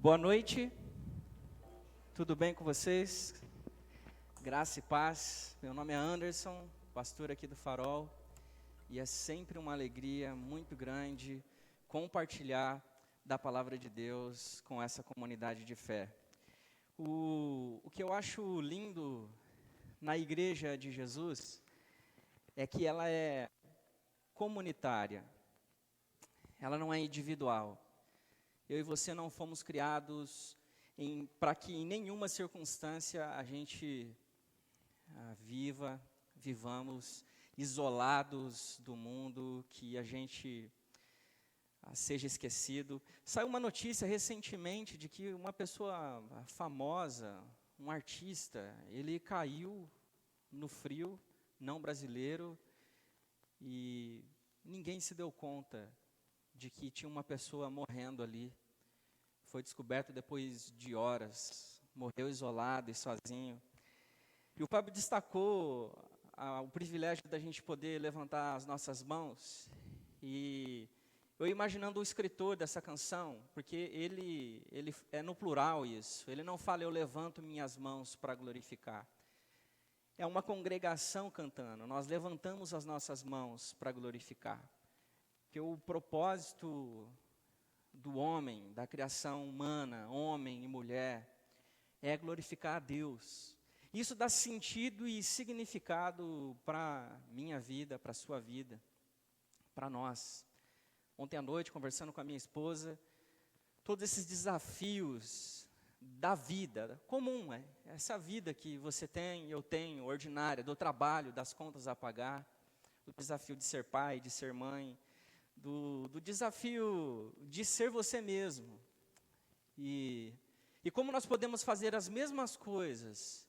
Boa noite, tudo bem com vocês? Graça e paz. Meu nome é Anderson, pastor aqui do Farol, e é sempre uma alegria muito grande compartilhar da palavra de Deus com essa comunidade de fé. O que eu acho lindo na Igreja de Jesus é que ela é comunitária, ela não é individual. Eu e você não fomos criados para que em nenhuma circunstância a gente vivamos isolados do mundo, que a gente seja esquecido. Saiu uma notícia recentemente de que uma pessoa famosa, um artista, ele caiu no frio, não brasileiro, e ninguém se deu conta de que tinha uma pessoa morrendo ali. Foi descoberto depois de horas, morreu isolado e sozinho. E o Fábio destacou o privilégio da gente poder levantar as nossas mãos. E eu imaginando o escritor dessa canção, porque ele é no plural isso. Ele não fala, eu levanto minhas mãos para glorificar. É uma congregação cantando, nós levantamos as nossas mãos para glorificar. Porque o propósito do homem, da criação humana, homem e mulher, é glorificar a Deus. Isso dá sentido e significado para minha vida, para a sua vida, para nós. Ontem à noite, conversando com a minha esposa, todos esses desafios da vida, comum, essa vida que você tem, eu tenho, ordinária, do trabalho, das contas a pagar, do desafio de ser pai, de ser mãe, do desafio de ser você mesmo. E como nós podemos fazer as mesmas coisas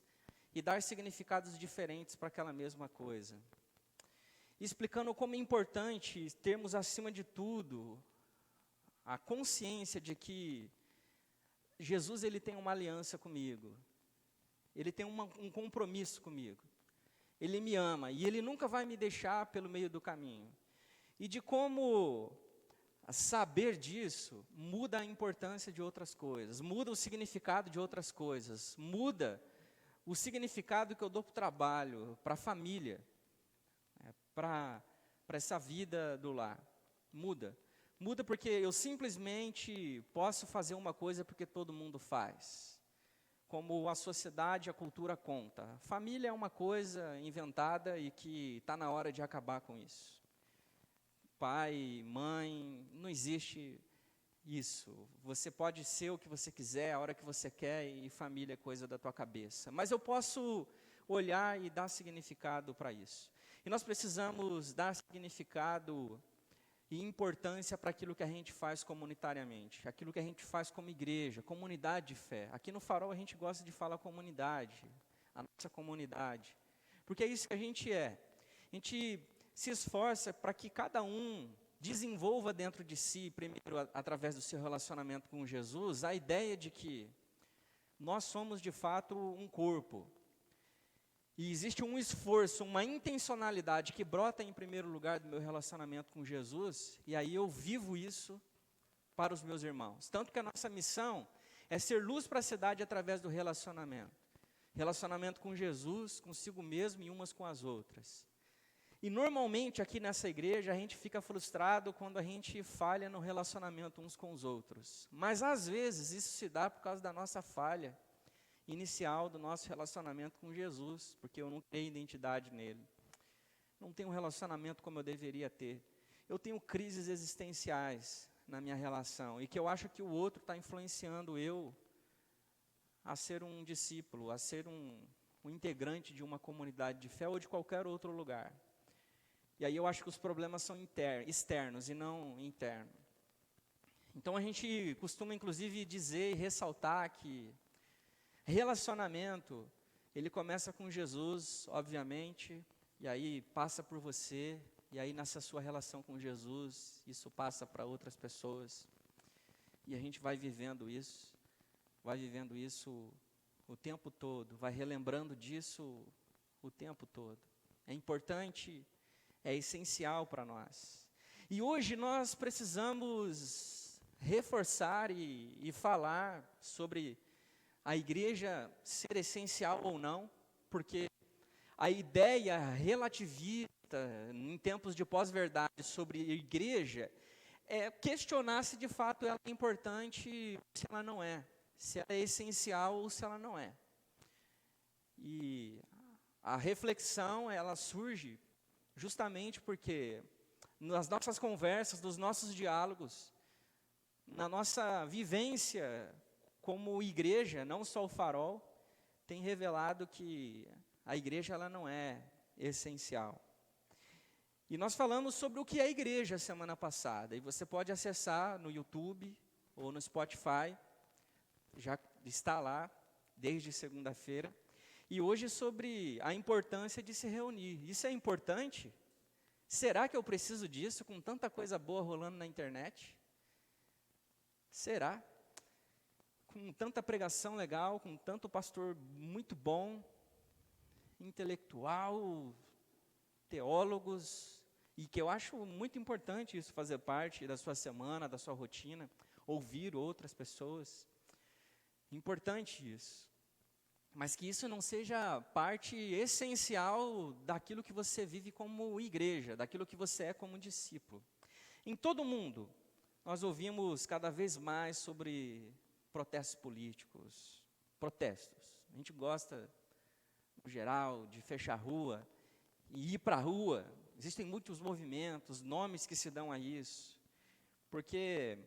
e dar significados diferentes para aquela mesma coisa. Explicando como é importante termos, acima de tudo, a consciência de que Jesus ele tem uma aliança comigo. Ele tem um compromisso comigo. Ele me ama e Ele nunca vai me deixar pelo meio do caminho. E de como saber disso muda a importância de outras coisas, muda o significado de outras coisas, muda o significado que eu dou para o trabalho, para a família, para essa vida do lar. Muda. Muda porque eu simplesmente posso fazer uma coisa porque todo mundo faz. Como a sociedade, a cultura conta. Família é uma coisa inventada e que está na hora de acabar com isso. Pai, mãe, não existe isso. Você pode ser o que você quiser, a hora que você quer, e família é coisa da tua cabeça. Mas eu posso olhar e dar significado para isso. E nós precisamos dar significado e importância para aquilo que a gente faz comunitariamente, aquilo que a gente faz como igreja, comunidade de fé. Aqui no Farol a gente gosta de falar comunidade, a nossa comunidade, porque é isso que a gente é. A gente se esforça para que cada um desenvolva dentro de si, primeiro através do seu relacionamento com Jesus, a ideia de que nós somos de fato um corpo. E existe um esforço, uma intencionalidade que brota em primeiro lugar do meu relacionamento com Jesus, e aí eu vivo isso para os meus irmãos. Tanto que a nossa missão é ser luz para a cidade através do relacionamento. Relacionamento com Jesus, consigo mesmo e umas com as outras. E normalmente aqui nessa igreja a gente fica frustrado quando a gente falha no relacionamento uns com os outros. Mas às vezes isso se dá por causa da nossa falha inicial do nosso relacionamento com Jesus, porque eu não tenho identidade nele. Não tenho um relacionamento como eu deveria ter. Eu tenho crises existenciais na minha relação e que eu acho que o outro está influenciando eu a ser um discípulo, a ser um integrante de uma comunidade de fé ou de qualquer outro lugar. E aí eu acho que os problemas são externos e não internos. Então a gente costuma inclusive dizer e ressaltar que relacionamento, ele começa com Jesus, obviamente, e aí passa por você, e aí nessa sua relação com Jesus, isso passa para outras pessoas. E a gente vai vivendo isso o tempo todo, vai relembrando disso o tempo todo. É importante, é essencial para nós. E hoje nós precisamos reforçar e falar sobre a igreja ser essencial ou não, porque a ideia relativista em tempos de pós-verdade sobre a igreja é questionar se de fato ela é importante ou se ela não é, se ela é essencial ou se ela não é. E a reflexão, ela surge justamente porque nas nossas conversas, nos nossos diálogos, na nossa vivência como igreja, não só o Farol, tem revelado que a igreja ela não é essencial. E nós falamos sobre o que é igreja semana passada, e você pode acessar no YouTube ou no Spotify, já está lá desde segunda-feira, e hoje sobre a importância de se reunir. Isso é importante? Será que eu preciso disso com tanta coisa boa rolando na internet? Será? Com tanta pregação legal, com tanto pastor muito bom, intelectual, teólogos, e que eu acho muito importante isso fazer parte da sua semana, da sua rotina, ouvir outras pessoas. Importante isso. Mas que isso não seja parte essencial daquilo que você vive como igreja, daquilo que você é como discípulo. Em todo o mundo, nós ouvimos cada vez mais sobre protestos políticos, protestos. A gente gosta, no geral, de fechar a rua e ir para a rua. Existem muitos movimentos, nomes que se dão a isso, porque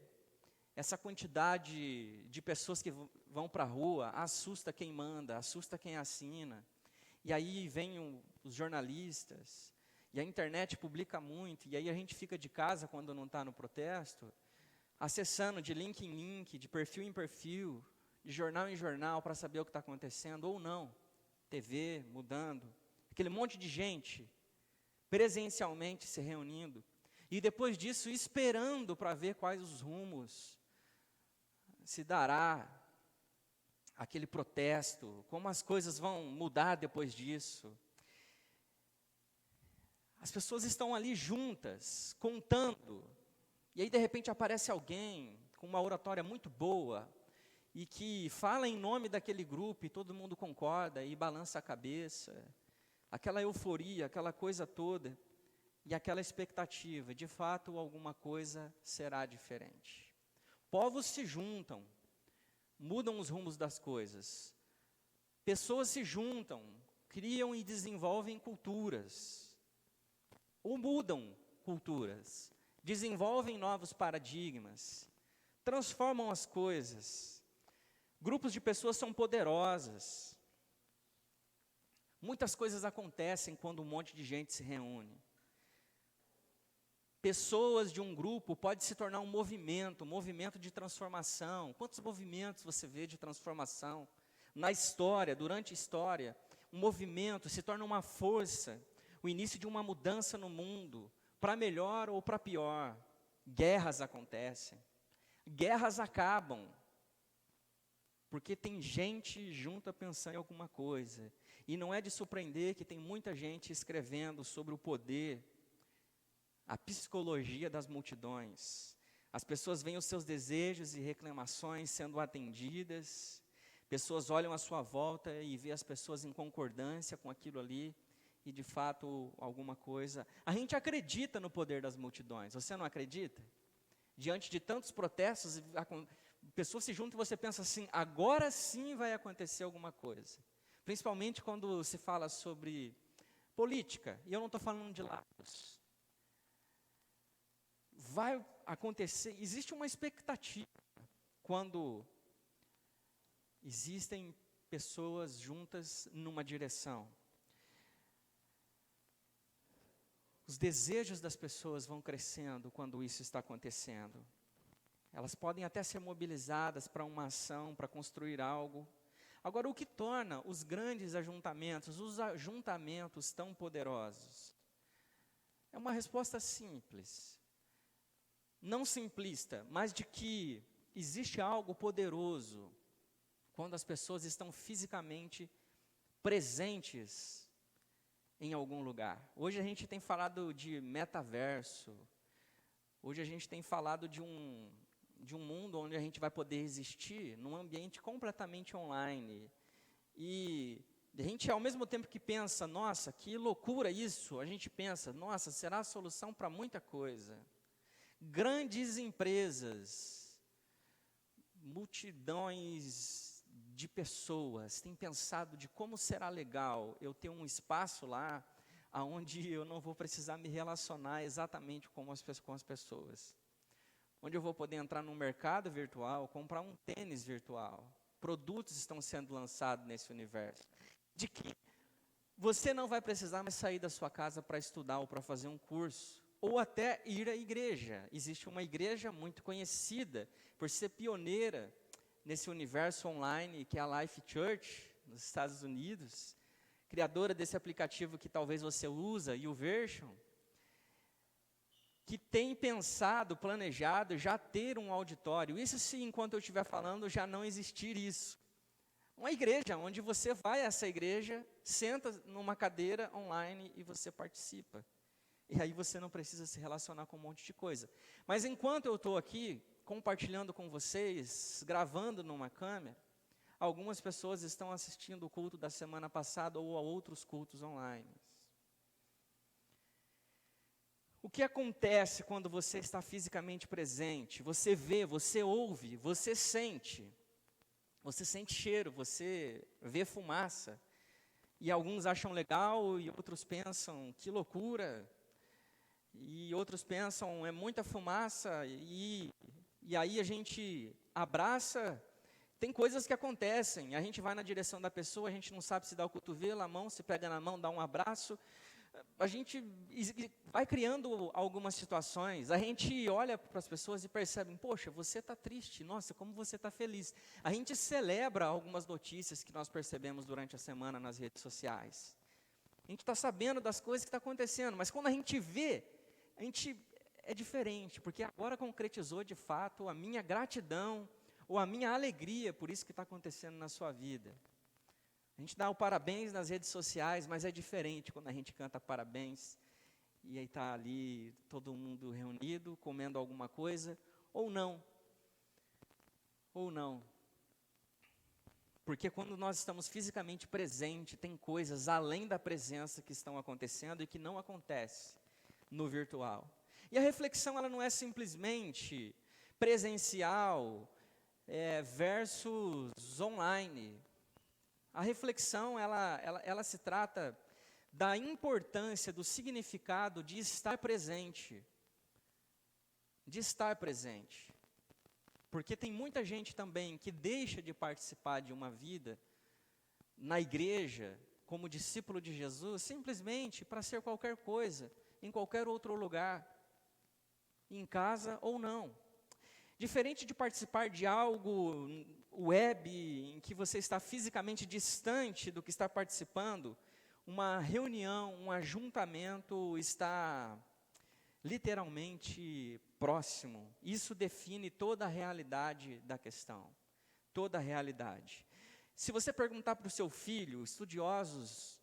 essa quantidade de pessoas que vão para a rua assusta quem manda, assusta quem assina. E aí vêm os jornalistas, e a internet publica muito, e aí a gente fica de casa quando não está no protesto, acessando de link em link, de perfil em perfil, de jornal em jornal, para saber o que está acontecendo, ou não. TV mudando, aquele monte de gente presencialmente se reunindo, e depois disso esperando para ver quais os rumos se dará aquele protesto, como as coisas vão mudar depois disso. As pessoas estão ali juntas, contando, e aí de repente aparece alguém com uma oratória muito boa, e que fala em nome daquele grupo, e todo mundo concorda, e balança a cabeça, aquela euforia, aquela coisa toda, e aquela expectativa, de fato alguma coisa será diferente. Povos se juntam, mudam os rumos das coisas. Pessoas se juntam, criam e desenvolvem culturas. Ou mudam culturas, desenvolvem novos paradigmas, transformam as coisas. Grupos de pessoas são poderosas. Muitas coisas acontecem quando um monte de gente se reúne. Pessoas de um grupo pode se tornar um movimento de transformação. Quantos movimentos você vê de transformação? Na história, durante a história, um movimento se torna uma força, o início de uma mudança no mundo, para melhor ou para pior. Guerras acontecem, guerras acabam, porque tem gente junta pensando em alguma coisa. E não é de surpreender que tem muita gente escrevendo sobre o poder, a psicologia das multidões. As pessoas veem os seus desejos e reclamações sendo atendidas, pessoas olham à sua volta e vê as pessoas em concordância com aquilo ali, e de fato alguma coisa. A gente acredita no poder das multidões, você não acredita? Diante de tantos protestos, pessoas se juntam e você pensa assim, agora sim vai acontecer alguma coisa. Principalmente quando se fala sobre política, e eu não estou falando de lados. Vai acontecer, existe uma expectativa quando existem pessoas juntas numa direção. Os desejos das pessoas vão crescendo quando isso está acontecendo. Elas podem até ser mobilizadas para uma ação, para construir algo. Agora, o que torna os grandes ajuntamentos, os ajuntamentos tão poderosos? É uma resposta simples. Não simplista, mas de que existe algo poderoso quando as pessoas estão fisicamente presentes em algum lugar. Hoje a gente tem falado de metaverso, hoje a gente tem falado de um mundo onde a gente vai poder existir num ambiente completamente online. E a gente, ao mesmo tempo que pensa, nossa, que loucura isso, a gente pensa, nossa, será a solução para muita coisa. Grandes empresas, multidões de pessoas têm pensado de como será legal eu ter um espaço lá onde eu não vou precisar me relacionar exatamente com as pessoas. Onde eu vou poder entrar num mercado virtual, comprar um tênis virtual. Produtos estão sendo lançados nesse universo. De que você não vai precisar mais sair da sua casa para estudar ou para fazer um curso, ou até ir à igreja. Existe uma igreja muito conhecida por ser pioneira nesse universo online, que é a Life Church, nos Estados Unidos, criadora desse aplicativo que talvez você usa, YouVersion, que tem pensado, planejado já ter um auditório. Isso se enquanto eu estiver falando já não existir isso. Uma igreja, onde você vai a essa igreja, senta numa cadeira online e você participa. E aí você não precisa se relacionar com um monte de coisa. Mas enquanto eu estou aqui, compartilhando com vocês, gravando numa câmera, algumas pessoas estão assistindo o culto da semana passada ou a outros cultos online. O que acontece quando você está fisicamente presente? Você vê, você ouve, você sente cheiro, você vê fumaça. E alguns acham legal e outros pensam, que loucura. E outros pensam, é muita fumaça. E aí a gente abraça. Tem coisas que acontecem, a gente vai na direção da pessoa, a gente não sabe se dá o cotovelo, a mão, se pega na mão, dá um abraço. A gente vai criando algumas situações, a gente olha para as pessoas e percebe, poxa, você está triste, nossa, como você está feliz. A gente celebra algumas notícias que nós percebemos durante a semana nas redes sociais. A gente está sabendo das coisas que estão acontecendo, mas quando a gente vê, é diferente, porque agora concretizou de fato a minha gratidão, ou a minha alegria por isso que está acontecendo na sua vida. A gente dá o parabéns nas redes sociais, mas é diferente quando a gente canta parabéns, e aí está ali todo mundo reunido, comendo alguma coisa, ou não. Porque quando nós estamos fisicamente presentes, tem coisas além da presença que estão acontecendo e que não acontece no virtual. E a reflexão, ela não é simplesmente presencial versus online. A reflexão, ela se trata da importância, do significado de estar presente. De estar presente. Porque tem muita gente também que deixa de participar de uma vida na igreja, como discípulo de Jesus, simplesmente para ser qualquer coisa, em qualquer outro lugar, em casa ou não. Diferente de participar de algo web, em que você está fisicamente distante do que está participando, uma reunião, um ajuntamento está literalmente próximo. Isso define toda a realidade da questão. Toda a realidade. Se você perguntar para o seu filho, estudiosos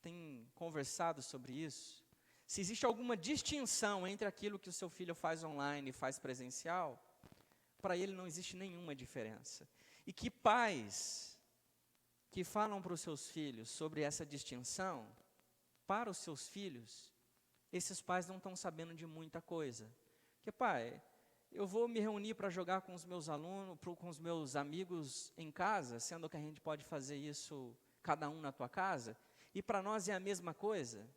têm conversado sobre isso, se existe alguma distinção entre aquilo que o seu filho faz online e faz presencial, para ele não existe nenhuma diferença. E que pais que falam para os seus filhos sobre essa distinção, para os seus filhos, esses pais não estão sabendo de muita coisa. Porque, pai, eu vou me reunir para jogar com os meus alunos, com os meus amigos em casa, sendo que a gente pode fazer isso cada um na tua casa, e para nós é a mesma coisa.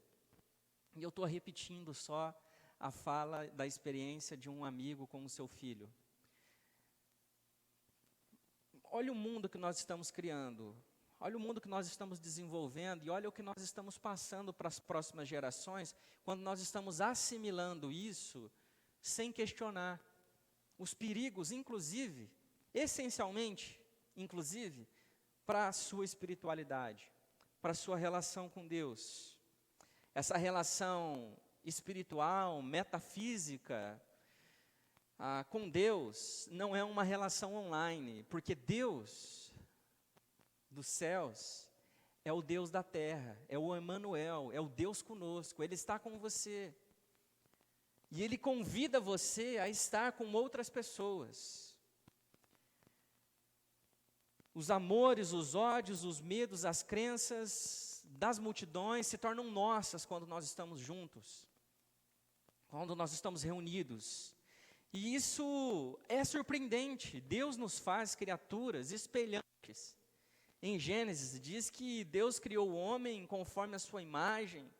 E eu estou repetindo só a fala da experiência de um amigo com o seu filho. Olha o mundo que nós estamos criando, olha o mundo que nós estamos desenvolvendo e olha o que nós estamos passando para as próximas gerações, quando nós estamos assimilando isso sem questionar. Os perigos, inclusive, essencialmente, para a sua espiritualidade, para a sua relação com Deus. Essa relação espiritual, metafísica, com Deus, não é uma relação online, porque Deus dos céus é o Deus da terra, é o Emanuel, é o Deus conosco, Ele está com você. E Ele convida você a estar com outras pessoas. Os amores, os ódios, os medos, as crenças das multidões se tornam nossas quando nós estamos juntos, quando nós estamos reunidos. E isso é surpreendente. Deus nos faz criaturas espelhantes. Em Gênesis diz que Deus criou o homem conforme a sua imagem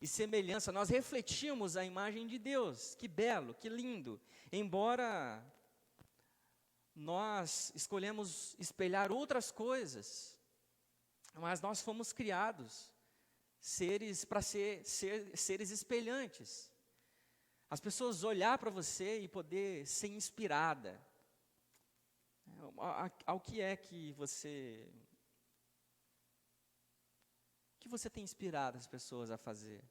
e semelhança. Nós refletimos a imagem de Deus. Que belo, que lindo. Embora nós escolhemos espelhar outras coisas, mas nós fomos criados para ser seres espelhantes. As pessoas olhar para você e poder ser inspirada. Ao que é que você tem inspirado as pessoas a fazer?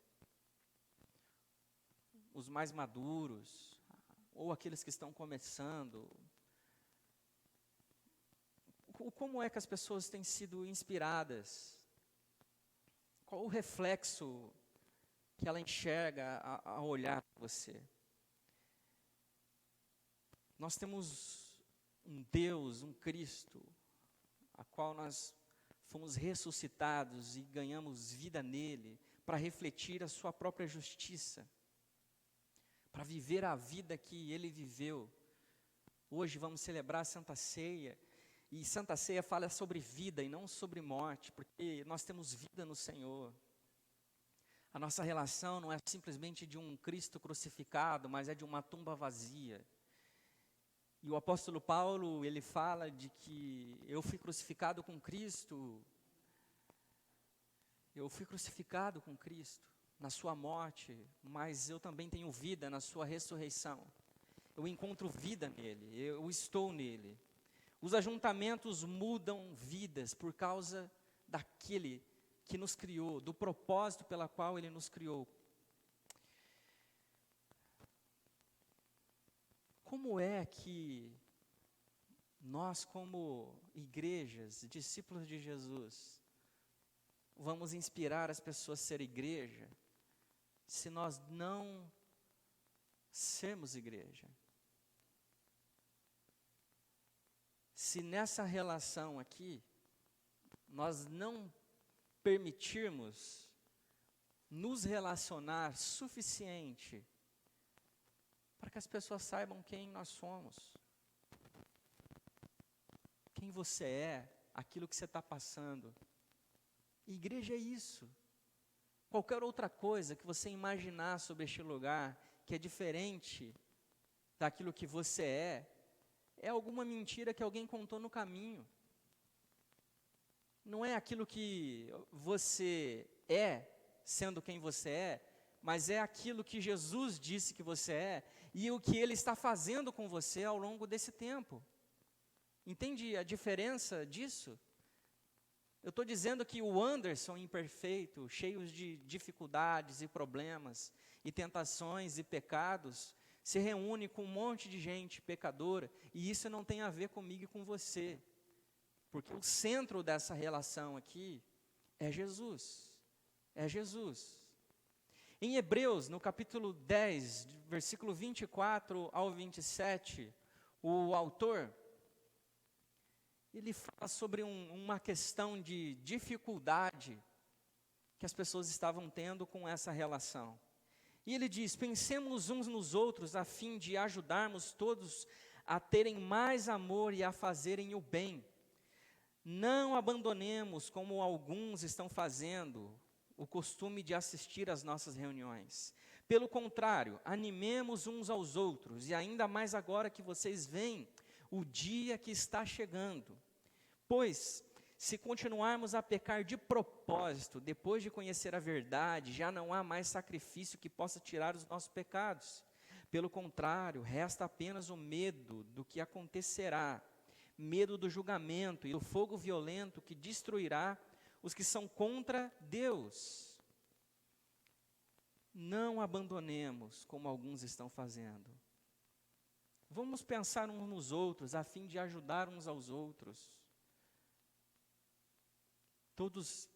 Os mais maduros, ou aqueles que estão começando? Como é que as pessoas têm sido inspiradas? Qual o reflexo que ela enxerga ao olhar para você? Nós temos um Deus, um Cristo, a qual nós fomos ressuscitados e ganhamos vida nele, para refletir a sua própria justiça, para viver a vida que ele viveu. Hoje vamos celebrar a Santa Ceia, e Santa Ceia fala sobre vida e não sobre morte, porque nós temos vida no Senhor. A nossa relação não é simplesmente de um Cristo crucificado, mas é de uma tumba vazia. E o apóstolo Paulo, ele fala de que eu fui crucificado com Cristo, na sua morte, mas eu também tenho vida na sua ressurreição. Eu encontro vida nele, eu estou nele. Os ajuntamentos mudam vidas por causa daquele que nos criou, do propósito pela qual ele nos criou. Como é que nós, como igrejas, discípulos de Jesus, vamos inspirar as pessoas a ser igreja, se nós não sermos igreja? Se nessa relação aqui, nós não permitirmos nos relacionar suficiente para que as pessoas saibam quem nós somos, quem você é, aquilo que você está passando. Igreja é isso. Qualquer outra coisa que você imaginar sobre este lugar, que é diferente daquilo que você é alguma mentira que alguém contou no caminho. Não é aquilo que você é, sendo quem você é, mas é aquilo que Jesus disse que você é, e o que Ele está fazendo com você ao longo desse tempo. Entende a diferença disso? Eu estou dizendo que o Anderson imperfeito, cheio de dificuldades e problemas, e tentações e pecados, se reúne com um monte de gente pecadora, e isso não tem a ver comigo e com você, porque o centro dessa relação aqui é Jesus, é Jesus. Em Hebreus, no capítulo 10, versículo 24 ao 27, o autor, ele fala sobre uma questão de dificuldade que as pessoas estavam tendo com essa relação. E ele diz: pensemos uns nos outros a fim de ajudarmos todos a terem mais amor e a fazerem o bem. Não abandonemos, como alguns estão fazendo, o costume de assistir às nossas reuniões. Pelo contrário, animemos uns aos outros, e ainda mais agora que vocês veem o dia que está chegando. Pois, se continuarmos a pecar de propósito, depois de conhecer a verdade, já não há mais sacrifício que possa tirar os nossos pecados. Pelo contrário, resta apenas o medo do que acontecerá, medo do julgamento e do fogo violento que destruirá os que são contra Deus. Não abandonemos, como alguns estão fazendo. Vamos pensar uns nos outros, a fim de ajudar uns aos outros. Todos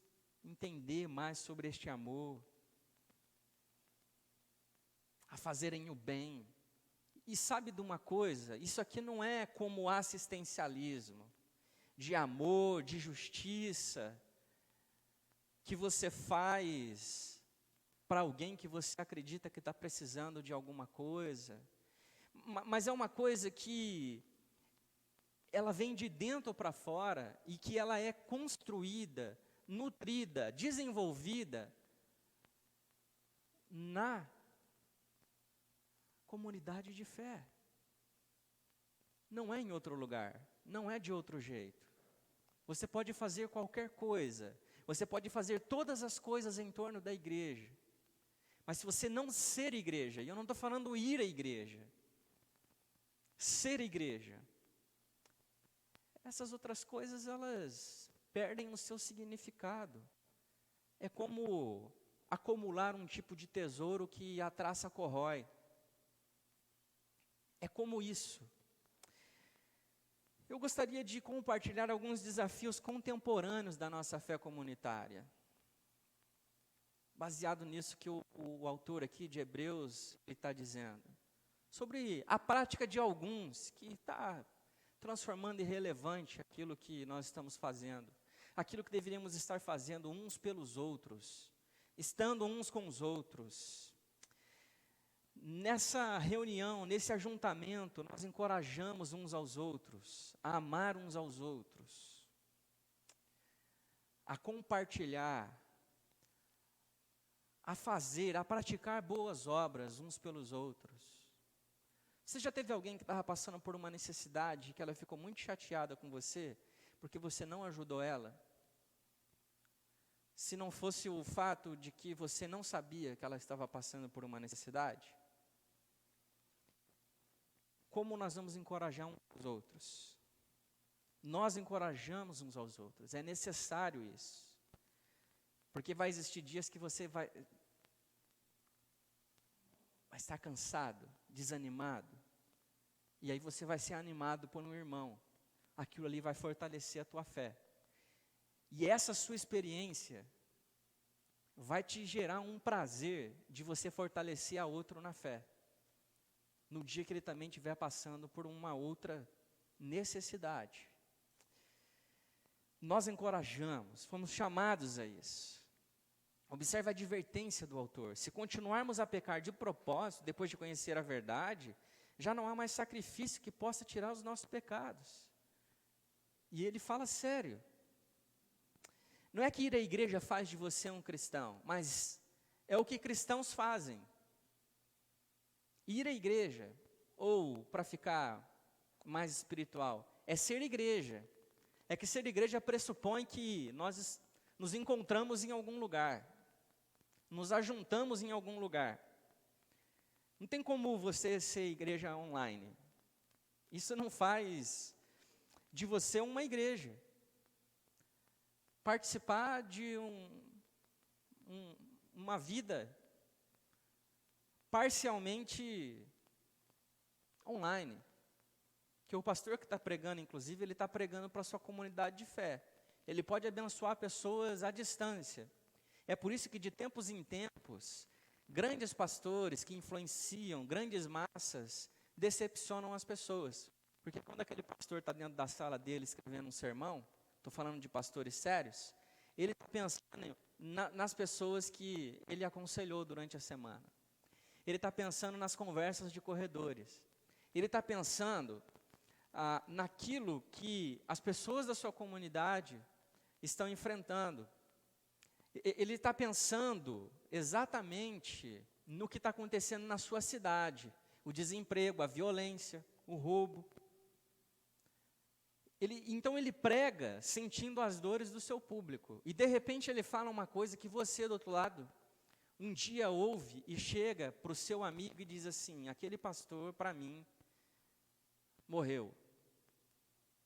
entender mais sobre este amor, a fazerem o bem. E sabe de uma coisa? Isso aqui não é como assistencialismo, de amor, de justiça, que você faz para alguém que você acredita que está precisando de alguma coisa, mas é uma coisa que ela vem de dentro para fora e que ela é construída, nutrida, desenvolvida na comunidade de fé. Não é em outro lugar, não é de outro jeito. Você pode fazer qualquer coisa, você pode fazer todas as coisas em torno da igreja, mas se você não ser igreja, e eu não estou falando ir à igreja, ser igreja, essas outras coisas elas perdem o seu significado. É como acumular um tipo de tesouro que a traça corrói. É como isso. Eu gostaria de compartilhar alguns desafios contemporâneos da nossa fé comunitária. Baseado nisso que o autor aqui de Hebreus está dizendo. Sobre a prática de alguns que está transformando irrelevante aquilo que nós estamos fazendo. Aquilo que deveríamos estar fazendo uns pelos outros. Estando uns com os outros. Nessa reunião, nesse ajuntamento, nós encorajamos uns aos outros, a amar uns aos outros, a compartilhar, a fazer, a praticar boas obras uns pelos outros. Você já teve alguém que estava passando por uma necessidade, que ela ficou muito chateada com você, porque você não ajudou ela? Se não fosse o fato de que você não sabia que ela estava passando por uma necessidade? Como nós vamos encorajar uns aos outros? Nós encorajamos uns aos outros, é necessário isso. Porque vai existir dias que você vai estar cansado, desanimado, e aí você vai ser animado por um irmão. Aquilo ali vai fortalecer a tua fé. E essa sua experiência vai te gerar um prazer de você fortalecer a outro na fé. No dia que ele também estiver passando por uma outra necessidade. Nós encorajamos, fomos chamados a isso. Observe a advertência do autor. Se continuarmos a pecar de propósito, depois de conhecer a verdade, já não há mais sacrifício que possa tirar os nossos pecados. E ele fala sério. Não é que ir à igreja faz de você um cristão, mas é o que cristãos fazem. Ir à igreja, ou para ficar mais espiritual, é ser igreja. É que ser igreja pressupõe que nós nos encontramos em algum lugar, nos ajuntamos em algum lugar. Não tem como você ser igreja online. Isso não faz de você uma igreja. Participar de uma vida parcialmente online. Que o pastor que está pregando, inclusive, ele está pregando para a sua comunidade de fé. Ele pode abençoar pessoas à distância. É por isso que de tempos em tempos, grandes pastores que influenciam grandes massas, decepcionam as pessoas. Porque quando aquele pastor está dentro da sala dele escrevendo um sermão, estou falando de pastores sérios, ele está pensando nas pessoas que ele aconselhou durante a semana. Ele está pensando nas conversas de corredores. Ele está pensando naquilo que as pessoas da sua comunidade estão enfrentando. Ele está pensando exatamente no que está acontecendo na sua cidade. O desemprego, a violência, o roubo. Então ele prega sentindo as dores do seu público. E de repente ele fala uma coisa que você do outro lado um dia ouve e chega para o seu amigo e diz assim: aquele pastor para mim morreu.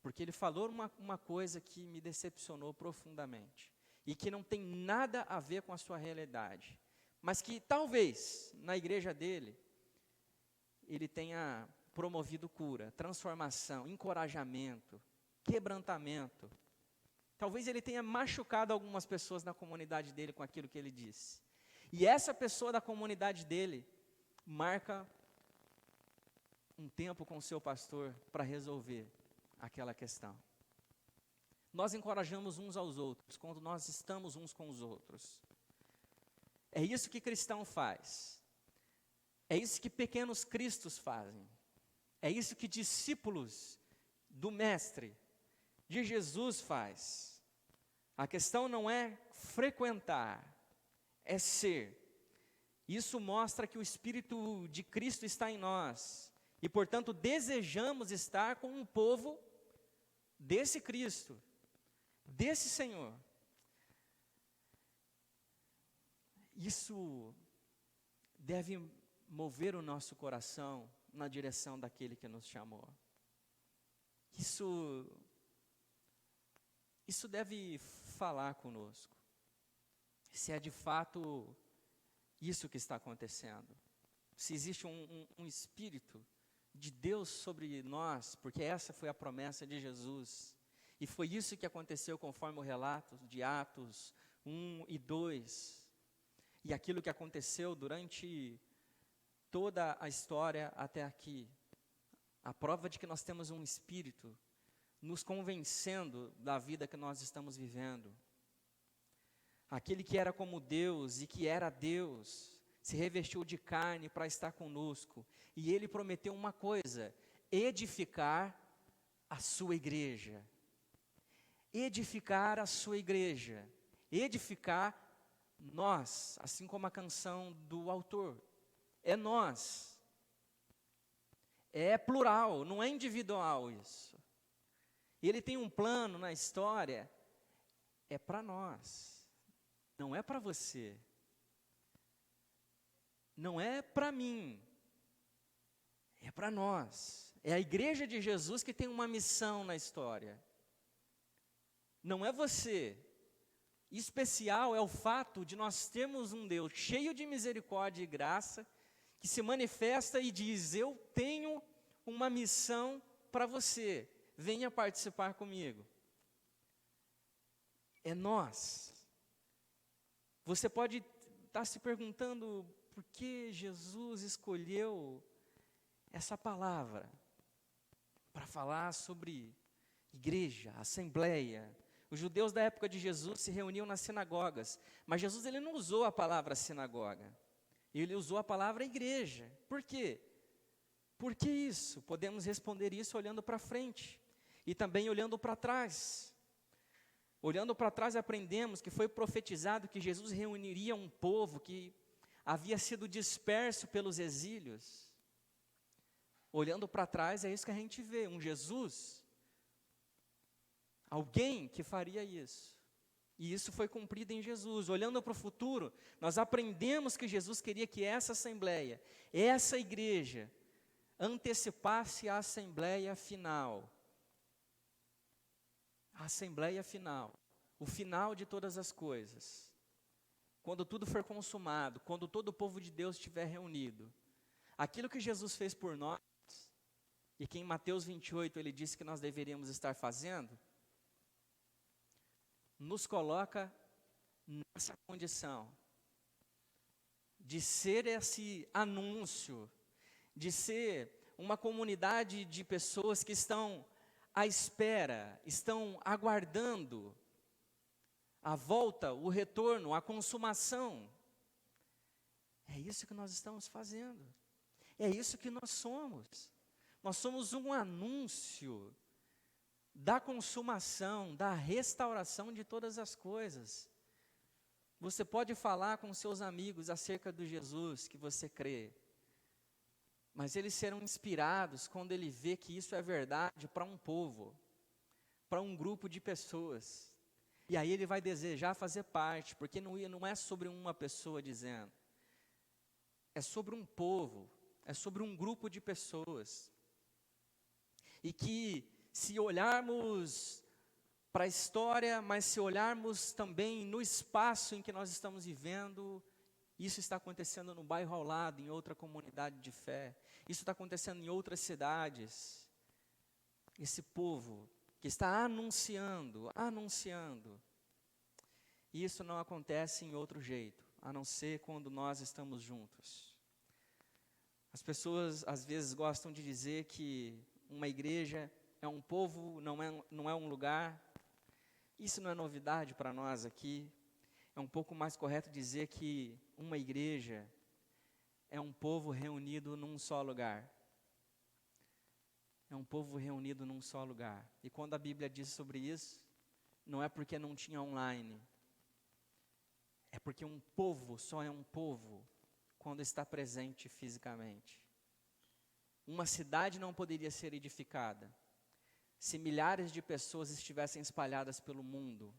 Porque ele falou uma coisa que me decepcionou profundamente. E que não tem nada a ver com a sua realidade. Mas que talvez na igreja dele ele tenha promovido cura, transformação, encorajamento, quebrantamento. Talvez ele tenha machucado algumas pessoas na comunidade dele com aquilo que ele disse. E essa pessoa da comunidade dele marca um tempo com o seu pastor para resolver aquela questão. nós encorajamos uns aos outros, quando nós estamos uns com os outros. É isso que cristão faz. É isso que pequenos cristos fazem. É isso que discípulos do Mestre, de Jesus faz. A questão não é frequentar, é ser. Isso mostra que o Espírito de Cristo está em nós. E, portanto, desejamos estar com um povo desse Cristo, desse Senhor. Isso deve mover o nosso coração na direção daquele que nos chamou. Isso deve falar conosco. Se é de fato isso que está acontecendo. Se existe um Espírito de Deus sobre nós, porque essa foi a promessa de Jesus. E foi isso que aconteceu conforme o relato de Atos 1 e 2. E aquilo que aconteceu durante toda a história até aqui. A prova de que nós temos um Espírito nos convencendo da vida que nós estamos vivendo. Aquele que era como Deus e que era Deus, se revestiu de carne para estar conosco. E Ele prometeu uma coisa: edificar a sua igreja. Edificar a sua igreja. Edificar nós, assim como a canção do autor. É nós. É plural, não é individual isso. Ele tem um plano na história, é para nós, não é para você, não é para mim, é para nós. É a igreja de Jesus que tem uma missão na história, não é você. Especial é o fato de nós termos um Deus cheio de misericórdia e graça, que se manifesta e diz: eu tenho uma missão para você, venha participar comigo. É nós. Você pode estar se perguntando por que Jesus escolheu essa palavra para falar sobre igreja, assembleia. Os judeus da época de Jesus se reuniam nas sinagogas, mas Jesus ele não usou a palavra sinagoga, ele usou a palavra igreja. Por quê? Por que isso? Podemos responder isso olhando para frente e também olhando para trás. Olhando para trás, aprendemos que foi profetizado que Jesus reuniria um povo que havia sido disperso pelos exílios. Olhando para trás, é isso que a gente vê, um Jesus, alguém que faria isso. E isso foi cumprido em Jesus. Olhando para o futuro, nós aprendemos que Jesus queria que essa assembleia, essa igreja, antecipasse a assembleia final. A assembleia final, o final de todas as coisas. Quando tudo for consumado, quando todo o povo de Deus estiver reunido. Aquilo que Jesus fez por nós, e que em Mateus 28 ele disse que nós deveríamos estar fazendo, nos coloca nessa condição de ser esse anúncio, de ser uma comunidade de pessoas que estão à espera, estão aguardando a volta, o retorno, a consumação. É isso que nós estamos fazendo. É isso que nós somos. Nós somos um anúncio da consumação, da restauração de todas as coisas. Você pode falar com seus amigos acerca do Jesus que você crê, mas eles serão inspirados quando ele vê que isso é verdade para um povo, para um grupo de pessoas. E aí ele vai desejar fazer parte, porque não é sobre uma pessoa dizendo, é sobre um povo, é sobre um grupo de pessoas. E que se olharmos para a história, mas se olharmos também no espaço em que nós estamos vivendo, isso está acontecendo no bairro ao lado, em outra comunidade de fé. Isso está acontecendo em outras cidades. Esse povo que está anunciando. E isso não acontece em outro jeito, a não ser quando nós estamos juntos. As pessoas às vezes gostam de dizer que uma igreja é um povo, não é um lugar. Isso não é novidade para nós aqui. É um pouco mais correto dizer que uma igreja é um povo reunido num só lugar. É um povo reunido num só lugar. E quando a Bíblia diz sobre isso, não é porque não tinha online. É porque um povo só é um povo quando está presente fisicamente. Uma cidade não poderia ser edificada se milhares de pessoas estivessem espalhadas pelo mundo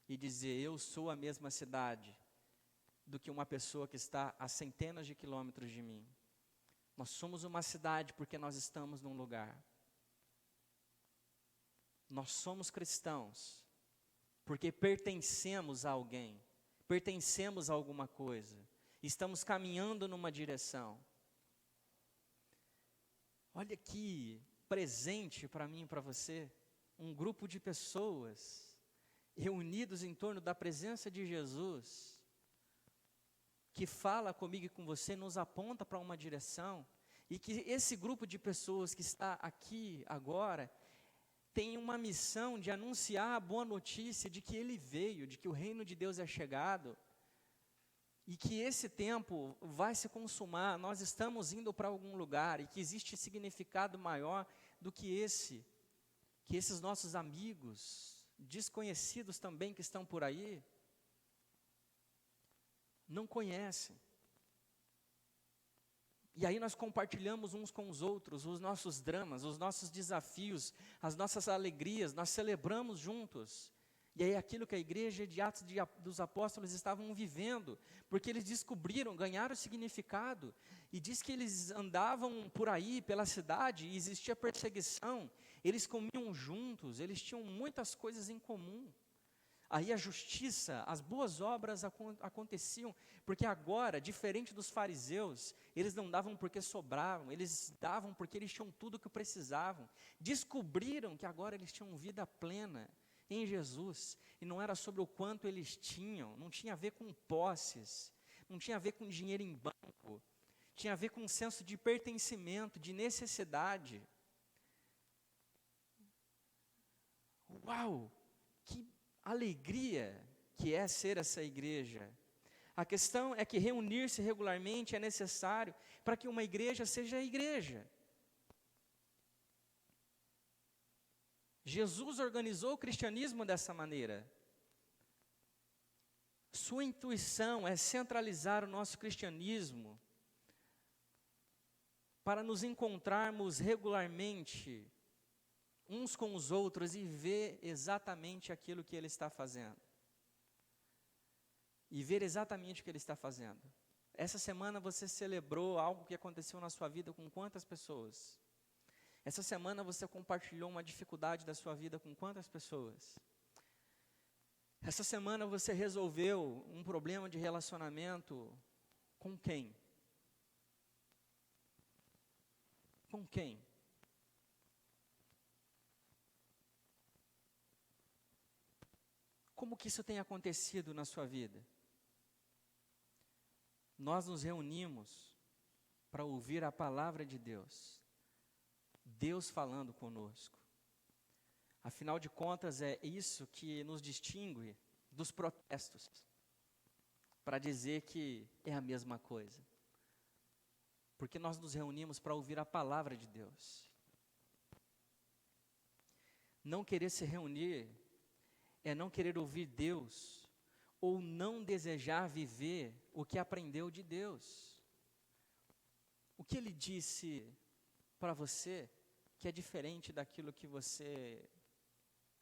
e dizer, eu sou a mesma cidade, do que uma pessoa que está a centenas de quilômetros de mim. Nós somos uma cidade porque nós estamos num lugar. Nós somos cristãos porque pertencemos a alguém, pertencemos a alguma coisa, estamos caminhando numa direção. Olha que presente para mim e para você, um grupo de pessoas reunidos em torno da presença de Jesus, que fala comigo e com você, nos aponta para uma direção, e que esse grupo de pessoas que está aqui agora, tem uma missão de anunciar a boa notícia de que Ele veio, de que o reino de Deus é chegado, e que esse tempo vai se consumar, nós estamos indo para algum lugar, e que existe significado maior do que esses nossos amigos, desconhecidos também que estão por aí, não conhecem. E aí nós compartilhamos uns com os outros, os nossos dramas, os nossos desafios, as nossas alegrias, nós celebramos juntos. E aí aquilo que a igreja de Atos dos Apóstolos estavam vivendo, porque eles descobriram, ganharam significado, e diz que eles andavam por aí, pela cidade, e existia perseguição, eles comiam juntos, eles tinham muitas coisas em comum. Aí a justiça, as boas obras aconteciam, porque agora, diferente dos fariseus, eles não davam porque sobravam, eles davam porque eles tinham tudo o que precisavam. Descobriram que agora eles tinham vida plena em Jesus, e não era sobre o quanto eles tinham, não tinha a ver com posses, não tinha a ver com dinheiro em banco, tinha a ver com um senso de pertencimento, de necessidade. Uau! Que alegria que é ser essa igreja. A questão é que reunir-se regularmente é necessário para que uma igreja seja igreja. Jesus organizou o cristianismo dessa maneira. Sua intuição é centralizar o nosso cristianismo para nos encontrarmos regularmente uns com os outros e ver exatamente aquilo que Ele está fazendo. E ver exatamente o que Ele está fazendo. Essa semana você celebrou algo que aconteceu na sua vida com quantas pessoas? Essa semana você compartilhou uma dificuldade da sua vida com quantas pessoas? Essa semana você resolveu um problema de relacionamento com quem? Com quem? Como que isso tem acontecido na sua vida? Nós nos reunimos para ouvir a palavra de Deus. Deus falando conosco. Afinal de contas, é isso que nos distingue dos protestos, para dizer que é a mesma coisa. Porque nós nos reunimos para ouvir a palavra de Deus. Não querer se reunir é não querer ouvir Deus, ou não desejar viver o que aprendeu de Deus. O que Ele disse para você que é diferente daquilo que você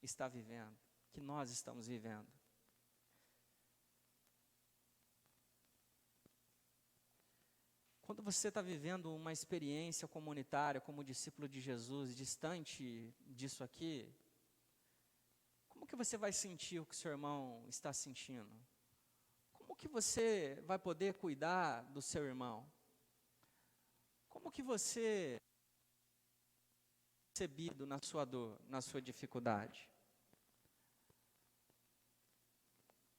está vivendo, que nós estamos vivendo. Quando você está vivendo uma experiência comunitária como discípulo de Jesus, distante disso aqui, como que você vai sentir o que seu irmão está sentindo? Como que você vai poder cuidar do seu irmão? Como que você é recebido na sua dor, na sua dificuldade?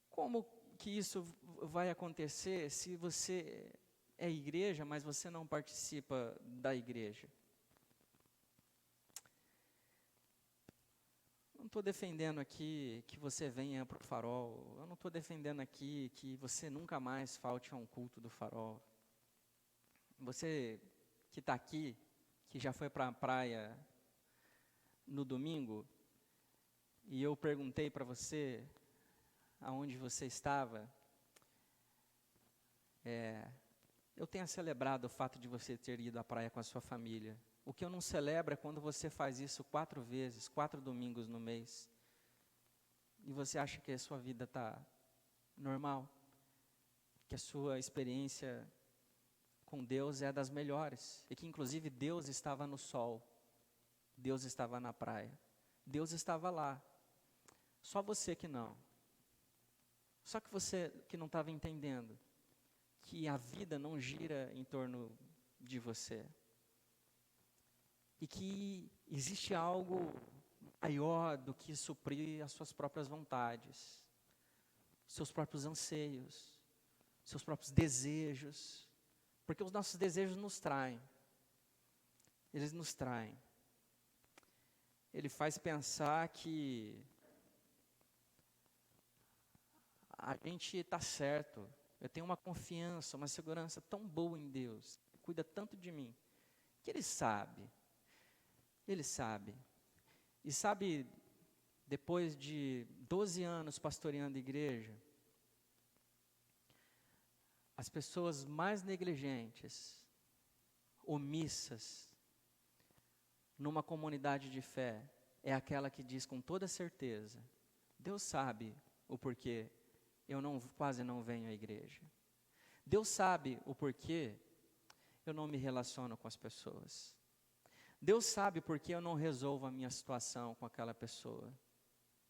Como que isso vai acontecer se você é igreja, mas você não participa da igreja? estou defendendo aqui que você venha para o Farol. Eu não estou defendendo aqui que você nunca mais falte a um culto do Farol. Você que está aqui, que já foi para a praia no domingo, e eu perguntei para você aonde você estava, eu tenho celebrado o fato de você ter ido à praia com a sua família. O que eu não celebro é quando você faz isso 4 vezes, 4 domingos no mês, e você acha que a sua vida está normal, que a sua experiência com Deus é das melhores, e que inclusive Deus estava no sol, Deus estava na praia, Deus estava lá, só você que não. Só que você que não estava entendendo que a vida não gira em torno de você. E que existe algo maior do que suprir as suas próprias vontades, seus próprios anseios, seus próprios desejos. Porque os nossos desejos nos traem. Eles nos traem. Ele faz pensar que a gente está certo. Eu tenho uma confiança, uma segurança tão boa em Deus, que cuida tanto de mim, que Ele sabe. Ele sabe. E sabe, depois de 12 anos pastoreando a igreja, as pessoas mais negligentes, omissas, numa comunidade de fé, é aquela que diz com toda certeza: Deus sabe o porquê eu quase não venho à igreja. Deus sabe o porquê eu não me relaciono com as pessoas. Deus sabe porque eu não resolvo a minha situação com aquela pessoa.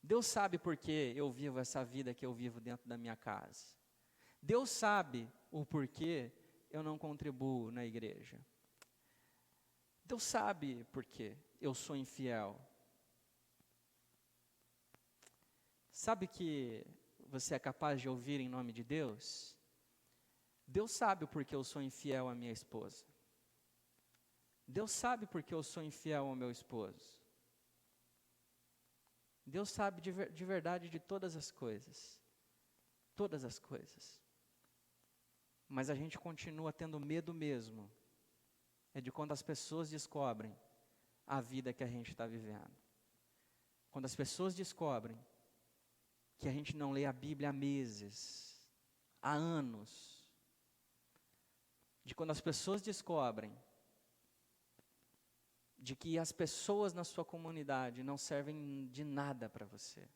Deus sabe porque eu vivo essa vida que eu vivo dentro da minha casa. Deus sabe o porquê eu não contribuo na igreja. Deus sabe porque eu sou infiel. Sabe que você é capaz de ouvir em nome de Deus? Deus sabe o porquê eu sou infiel à minha esposa. Deus sabe porque eu sou infiel ao meu esposo. Deus sabe de verdade de todas as coisas. Todas as coisas. Mas a gente continua tendo medo mesmo. É de quando as pessoas descobrem a vida que a gente está vivendo. Quando as pessoas descobrem que a gente não lê a Bíblia há meses, há anos. De quando as pessoas descobrem de que as pessoas na sua comunidade não servem de nada para você,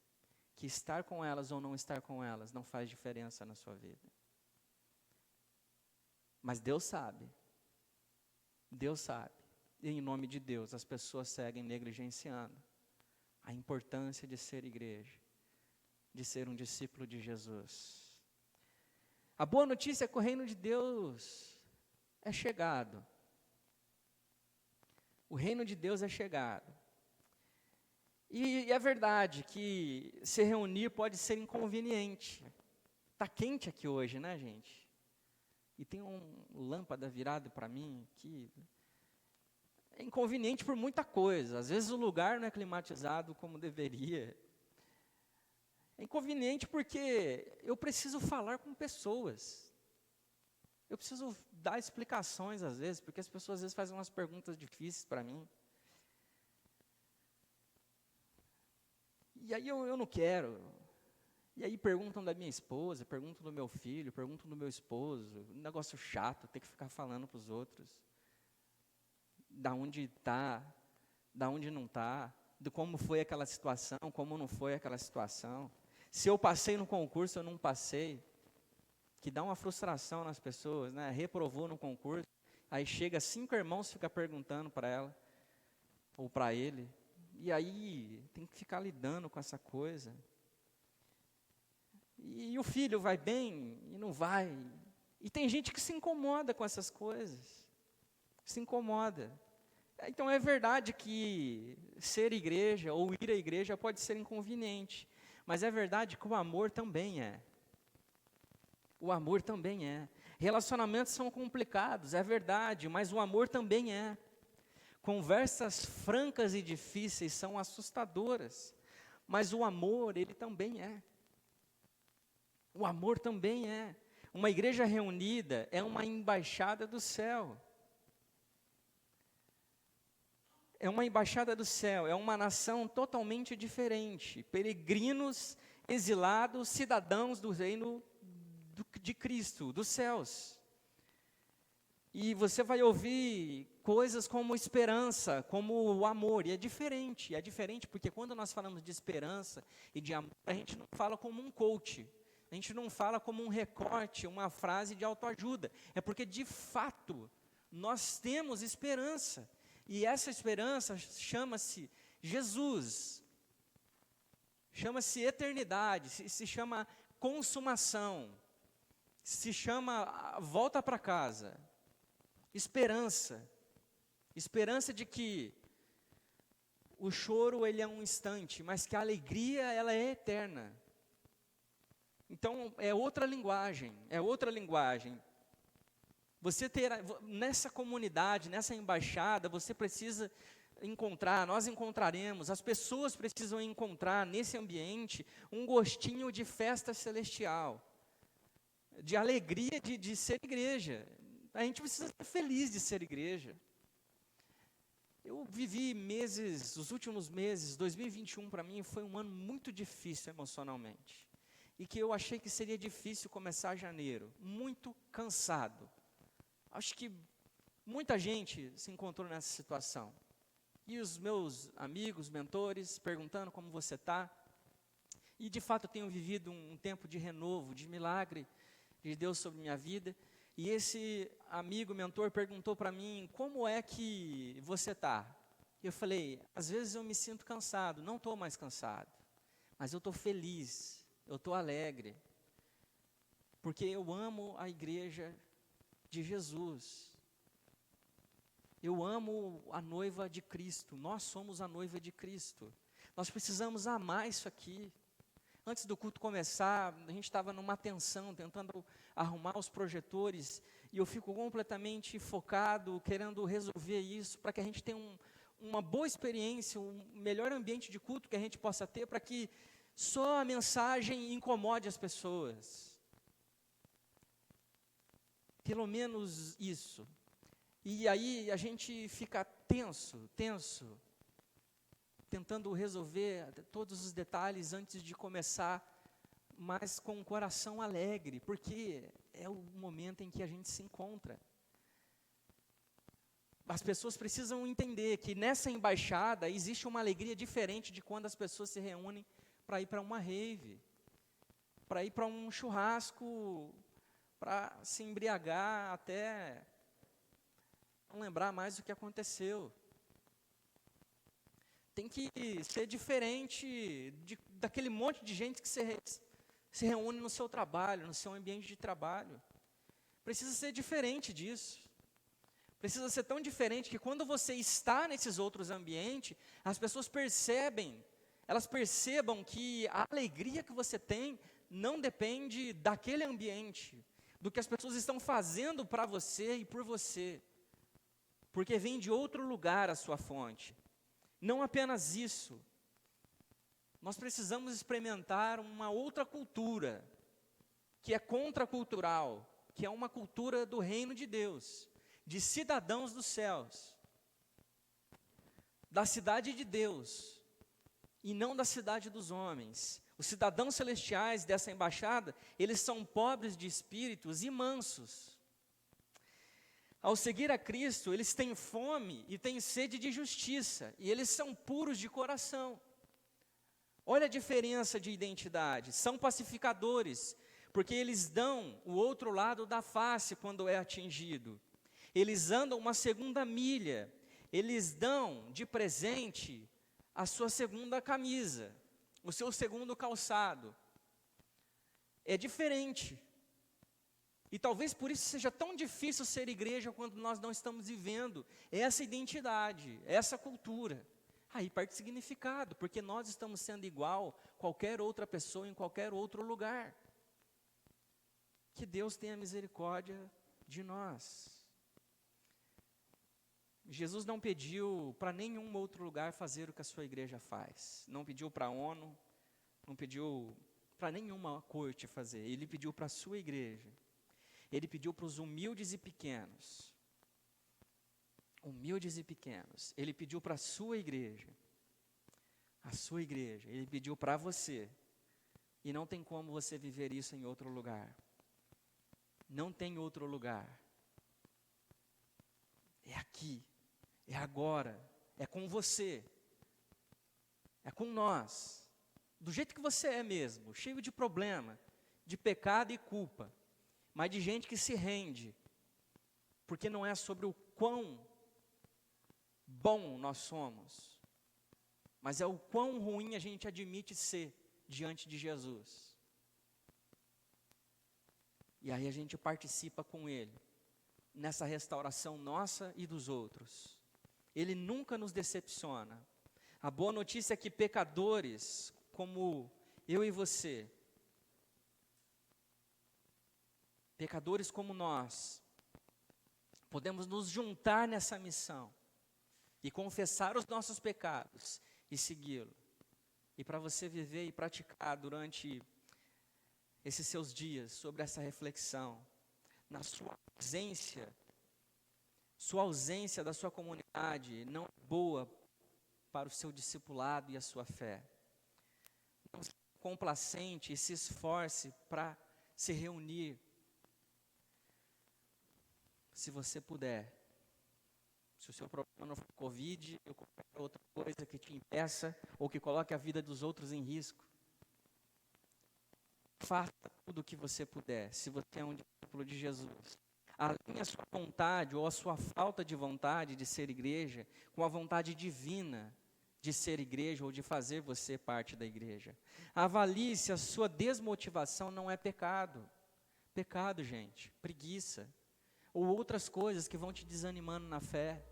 que estar com elas ou não estar com elas não faz diferença na sua vida. Mas Deus sabe, e em nome de Deus as pessoas seguem negligenciando a importância de ser igreja, de ser um discípulo de Jesus. A boa notícia é que o reino de Deus é chegado. O reino de Deus é chegado. E é verdade que se reunir pode ser inconveniente. Está quente aqui hoje, né, gente? E tem lâmpada virado para mim que é inconveniente por muita coisa. Às vezes o lugar não é climatizado como deveria. É inconveniente porque eu preciso falar com pessoas. Eu preciso dar explicações às vezes, porque as pessoas às vezes fazem umas perguntas difíceis para mim. E aí eu não quero. E aí perguntam da minha esposa, perguntam do meu filho, perguntam do meu esposo. Um negócio chato, ter que ficar falando para os outros. Da onde está, da onde não está, de como foi aquela situação, como não foi aquela situação. Se eu passei no concurso ou não passei. Que dá uma frustração nas pessoas, né? Reprovou no concurso, aí chega 5 irmãos, fica perguntando para ela, ou para ele, e aí tem que ficar lidando com essa coisa. E o filho vai bem e não vai. E tem gente que se incomoda com essas coisas, se incomoda. Então é verdade que ser igreja ou ir à igreja pode ser inconveniente, mas é verdade que o amor também é. O amor também é. Relacionamentos são complicados, é verdade, mas o amor também é. Conversas francas e difíceis são assustadoras, mas o amor, ele também é. O amor também é. Uma igreja reunida é uma embaixada do céu. É uma embaixada do céu, é uma nação totalmente diferente. Peregrinos, exilados, cidadãos do reino de Cristo, dos céus. E você vai ouvir coisas como esperança, como o amor, e é diferente porque quando nós falamos de esperança e de amor, a gente não fala como um coach, a gente não fala como um recorte, uma frase de autoajuda, é porque de fato nós temos esperança, e essa esperança chama-se Jesus, chama-se eternidade, se chama consumação, se chama volta para casa. Esperança de que o choro ele é um instante, mas que a alegria ela é eterna. Então é outra linguagem. Você terá, nessa comunidade, nessa embaixada, você precisa encontrar, nós encontraremos, as pessoas precisam encontrar nesse ambiente um gostinho de festa celestial, de alegria de ser igreja. A gente precisa ser feliz de ser igreja. Eu vivi os últimos meses, 2021 para mim foi um ano muito difícil emocionalmente. E que eu achei que seria difícil começar janeiro, muito cansado. Acho que muita gente se encontrou nessa situação. E os meus amigos, mentores, perguntando como você está. E de fato eu tenho vivido um tempo de renovo, de milagre de Deus sobre minha vida. E esse amigo, mentor, perguntou para mim, como é que você está? Eu falei, às vezes eu me sinto cansado, não estou mais cansado, mas eu estou feliz, eu estou alegre, porque eu amo a igreja de Jesus, eu amo a noiva de Cristo, nós somos a noiva de Cristo, nós precisamos amar isso aqui. Antes do culto começar, a gente estava numa tensão, tentando arrumar os projetores, e eu fico completamente focado, querendo resolver isso, para que a gente tenha uma boa experiência, um melhor ambiente de culto que a gente possa ter, para que só a mensagem incomode as pessoas. Pelo menos isso. E aí a gente fica tenso, tentando resolver todos os detalhes antes de começar, mas com o coração alegre, porque é o momento em que a gente se encontra. As pessoas precisam entender que nessa embaixada existe uma alegria diferente de quando as pessoas se reúnem para ir para uma rave, para ir para um churrasco, para se embriagar até não lembrar mais o que aconteceu. Tem que ser diferente daquele monte de gente que se reúne no seu trabalho, no seu ambiente de trabalho. Precisa ser diferente disso. Precisa ser tão diferente que quando você está nesses outros ambientes, as pessoas elas percebam que a alegria que você tem não depende daquele ambiente, do que as pessoas estão fazendo para você e por você, porque vem de outro lugar a sua fonte. Não apenas isso, nós precisamos experimentar uma outra cultura, que é contracultural, que é uma cultura do reino de Deus, de cidadãos dos céus, da cidade de Deus, e não da cidade dos homens. Os cidadãos celestiais dessa embaixada, eles são pobres de espíritos e mansos. Ao seguir a Cristo, eles têm fome e têm sede de justiça, e eles são puros de coração. Olha a diferença de identidade, são pacificadores, porque eles dão o outro lado da face quando é atingido. Eles andam uma segunda milha, eles dão de presente a sua segunda camisa, o seu segundo calçado. É diferente. E talvez por isso seja tão difícil ser igreja quando nós não estamos vivendo essa identidade, essa cultura. Aí perde significado, porque nós estamos sendo igual a qualquer outra pessoa em qualquer outro lugar. Que Deus tenha misericórdia de nós. Jesus não pediu para nenhum outro lugar fazer o que a sua igreja faz. Não pediu para a ONU, não pediu para nenhuma corte fazer. Ele pediu para a sua igreja. Ele pediu para os humildes e pequenos. Humildes e pequenos. Ele pediu para a sua igreja. A sua igreja. Ele pediu para você. E não tem como você viver isso em outro lugar. Não tem outro lugar. É aqui. É agora. É com você. É com nós. Do jeito que você é mesmo. Cheio de problema. De pecado e culpa. Mas de gente que se rende. Porque não é sobre o quão bom nós somos. Mas é o quão ruim a gente admite ser diante de Jesus. E aí a gente participa com Ele. Nessa restauração nossa e dos outros. Ele nunca nos decepciona. A boa notícia é que pecadores como eu e você, pecadores como nós, podemos nos juntar nessa missão e confessar os nossos pecados e segui-lo. E para você viver e praticar durante esses seus dias sobre essa reflexão, na sua ausência da sua comunidade não é boa para o seu discipulado e a sua fé. Não seja complacente e se esforce para se reunir. Se você puder. Se o seu problema não for Covid ou qualquer outra coisa que te impeça ou que coloque a vida dos outros em risco. Faça tudo o que você puder, se você é um discípulo de Jesus. Alinhe a sua vontade ou a sua falta de vontade de ser igreja com a vontade divina de ser igreja ou de fazer você parte da igreja. Avalie se a sua desmotivação não é pecado. Pecado, gente, preguiça. Ou outras coisas que vão te desanimando na fé.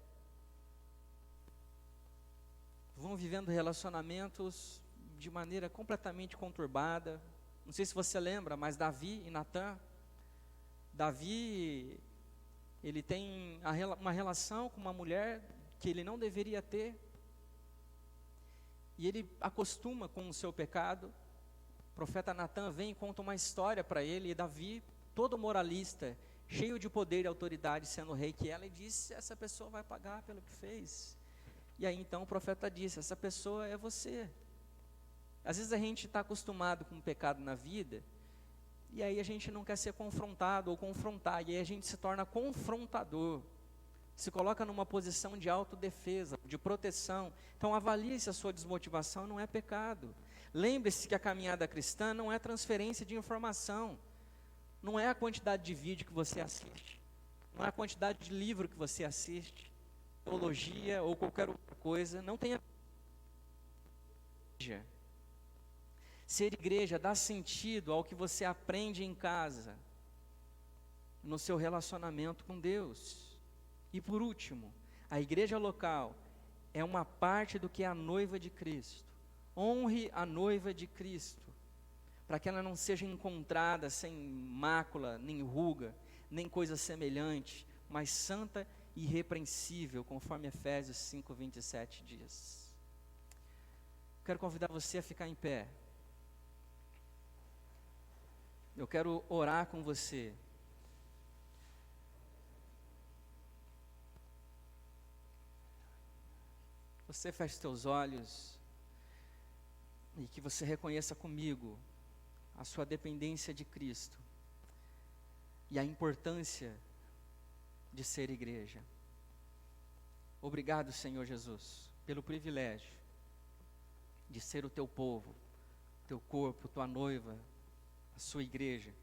Vão vivendo relacionamentos de maneira completamente conturbada. Não sei se você lembra, mas Davi e Natã. Davi, ele tem uma relação com uma mulher que ele não deveria ter. E ele acostuma com o seu pecado. O profeta Natã vem e conta uma história para ele. E Davi, todo moralista, cheio de poder e autoridade, sendo rei que ela, e disse: essa pessoa vai pagar pelo que fez. E aí então o profeta disse: essa pessoa é você. Às vezes a gente está acostumado com o pecado na vida, e aí a gente não quer ser confrontado ou confrontar, e aí a gente se torna confrontador, se coloca numa posição de autodefesa, de proteção. Então avalie se a sua desmotivação não é pecado. Lembre-se que a caminhada cristã não é transferência de informação, não é a quantidade de vídeo que você assiste, não é a quantidade de livro que você assiste, teologia ou qualquer outra coisa, não tem a... Ser igreja dá sentido ao que você aprende em casa, no seu relacionamento com Deus. E por último, a igreja local é uma parte do que é a noiva de Cristo. Honre a noiva de Cristo, para que ela não seja encontrada sem mácula, nem ruga, nem coisa semelhante, mas santa e irrepreensível, conforme Efésios 5:27 diz. Quero convidar você a ficar em pé. Eu quero orar com você. Você feche seus olhos e que você reconheça comigo a sua dependência de Cristo e a importância de ser igreja. Obrigado, Senhor Jesus, pelo privilégio de ser o teu povo, teu corpo, tua noiva, a sua igreja,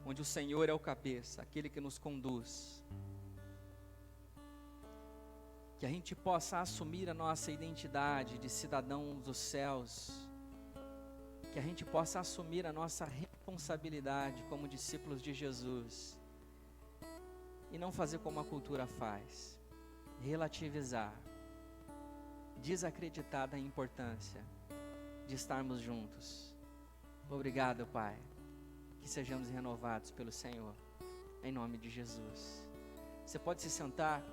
onde o Senhor é o cabeça, aquele que nos conduz. Que a gente possa assumir a nossa identidade de cidadão dos céus, que a gente possa assumir a nossa responsabilidade como discípulos de Jesus, e não fazer como a cultura faz, relativizar, desacreditar da importância de estarmos juntos. Obrigado, Pai, que sejamos renovados pelo Senhor, em nome de Jesus. Você pode se sentar.